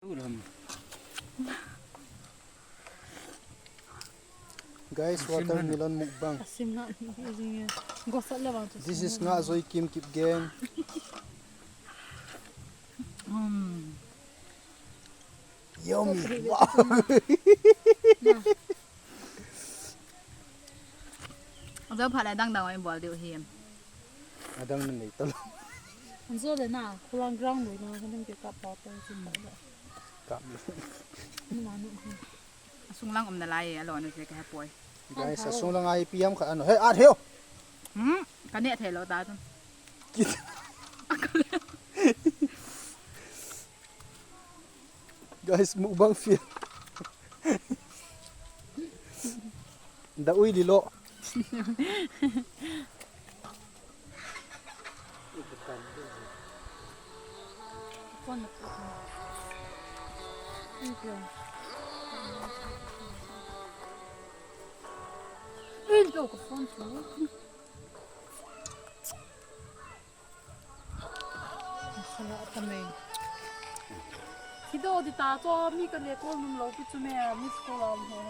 Guys, watermelon mukbang. This is nga Joikim keep gang. Yummy. Wow. Giờ phải lại đăng đầu em bỏ điều hiểm. Adang na ito. Ang sore na, kulang ground doon na kanang kita potong sumber. Kami. Sung lang na lai alo ano siya kaya poy. Guys, asung lang ay piyam ka ano. Hey, adheo. Kanya thelo ta ton. Guys, mukbang feel. Daoy lilo. Ito ko phone to. Masala kami. Kido di ta cho mi ka le ko nung lo ki chume mi ko lam ho.